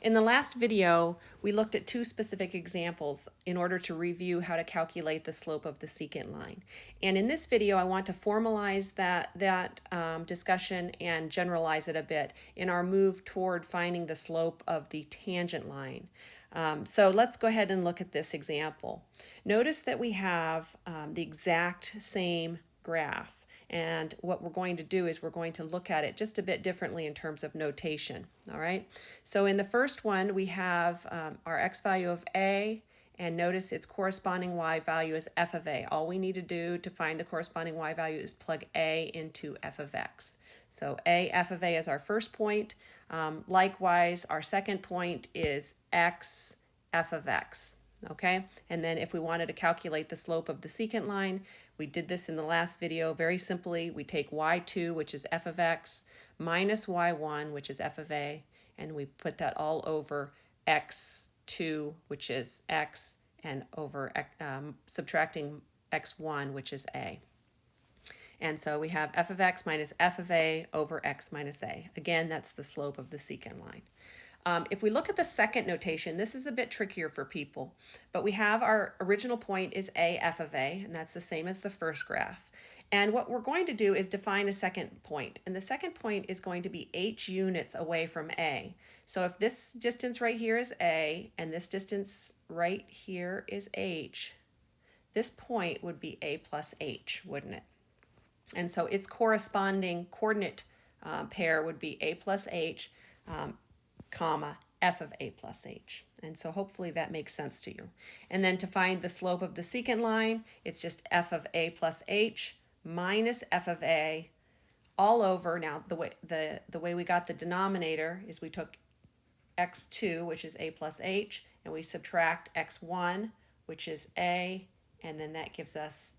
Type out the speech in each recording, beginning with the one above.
In the last video, we looked at two specific examples in order to review how to calculate the slope of the secant line. And in this video, I want to formalize that discussion and generalize it a bit in our move toward finding the slope of the tangent line. So let's go ahead and look at this example. Notice that we have the exact same graph, and what we're going to do is we're going to look at it just a bit differently in terms of notation. All right, so in the first one we have our x value of a, and notice its corresponding y value is f of a. All we need to do to find the corresponding y value is plug a into f of x. So a f of a is our first point. Likewise, our second point is x f of x. Okay, and then if we wanted to calculate the slope of the secant line, we did this in the last video very simply. We take y2, which is f of x, minus y1, which is f of a, and we put that all over x2, which is x, and over subtracting x1, which is a. And so we have f of x minus f of a over x minus a. Again, that's the slope of the secant line. If we look at the second notation, this is a bit trickier for people, but we have our original point is a f of a, and that's the same as the first graph. And what we're going to do is define a second point, and the second point is going to be h units away from a. So if this distance right here is a, and this distance right here is h, this point would be a plus h, wouldn't it? And so its corresponding coordinate pair would be a plus h, comma, f of a plus h. And so hopefully that makes sense to you. And then to find the slope of the secant line, it's just f of a plus h minus f of a all over. Now the way we got the denominator is we took x2, which is a plus h, and we subtract x1, which is a, and then that gives us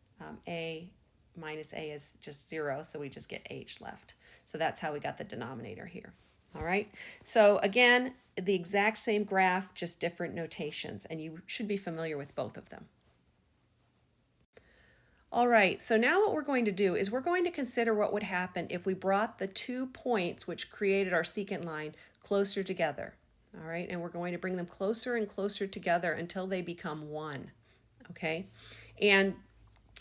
a minus a is just 0, so we just get h left. So that's how we got the denominator here. All right, so again, the exact same graph, just different notations, and you should be familiar with both of them. All right, so now what we're going to do is we're going to consider what would happen if we brought the 2 points which created our secant line closer together. All right, and we're going to bring them closer and closer together until they become 1. Okay, and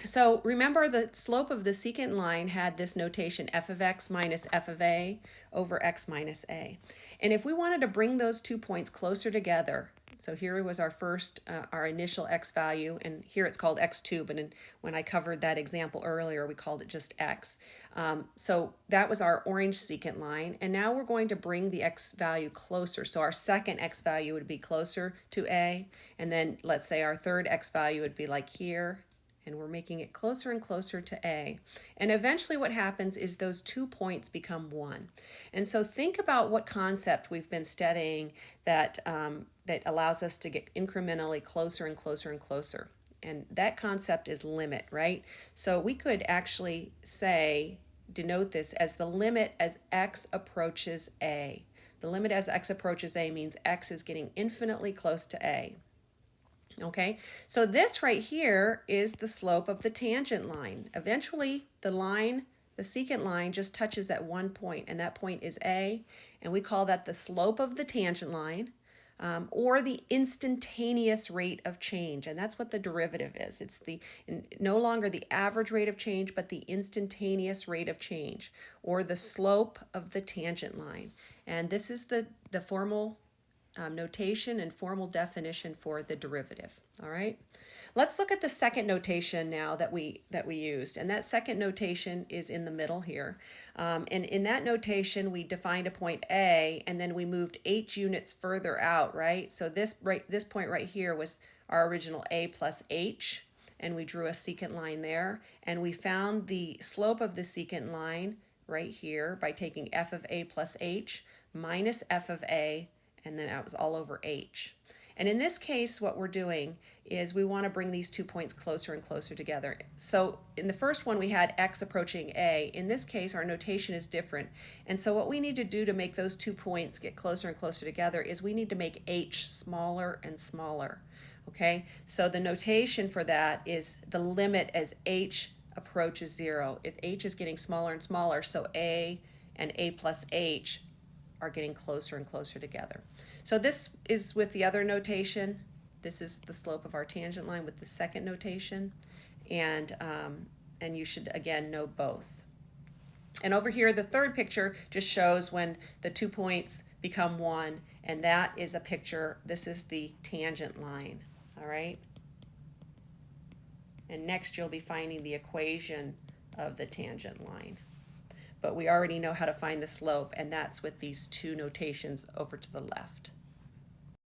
so remember the slope of the secant line had this notation f of x minus f of a over x minus a. And if we wanted to bring those 2 points closer together, so here was our first, our initial x value, and here it's called x2, but when I covered that example earlier, we called it just x. So that was our orange secant line, and now we're going to bring the x value closer. So our second x value would be closer to a, and then let's say our third x value would be like here, and we're making it closer and closer to a. And eventually what happens is those 2 points become 1. And so think about what concept we've been studying that, that allows us to get incrementally closer and closer and closer. And that concept is limit, right? So we could actually say, denote this as the limit as x approaches a. The limit as x approaches a means x is getting infinitely close to a. Okay, so this right here is the slope of the tangent line. Eventually, the secant line just touches at one point, and that point is A, and we call that the slope of the tangent line, or the instantaneous rate of change, and that's what the derivative is. It's no longer the average rate of change, but the instantaneous rate of change, or the slope of the tangent line. And this is the formal notation and formal definition for the derivative. All right, let's look at the second notation now that we used, and that second notation is in the middle here. And in that notation, we defined a point A, and then we moved h units further out. Right, so this point right here was our original a plus h, and we drew a secant line there, and we found the slope of the secant line right here by taking f of a plus h minus f of a, and then it was all over h. And in this case, what we're doing is we want to bring these 2 points closer and closer together. So in the first one, we had x approaching a. In this case, our notation is different. And so what we need to do to make those 2 points get closer and closer together is we need to make h smaller and smaller. Okay, so the notation for that is the limit as h approaches 0. If h is getting smaller and smaller, so a and a plus h are getting closer and closer together. So this is with the other notation. This is the slope of our tangent line with the second notation, and you should again know both. And over here, the third picture just shows when the 2 points become one, and that is a picture. This is the tangent line, all right? And next you'll be finding the equation of the tangent line. But we already know how to find the slope, and that's with these two notations over to the left.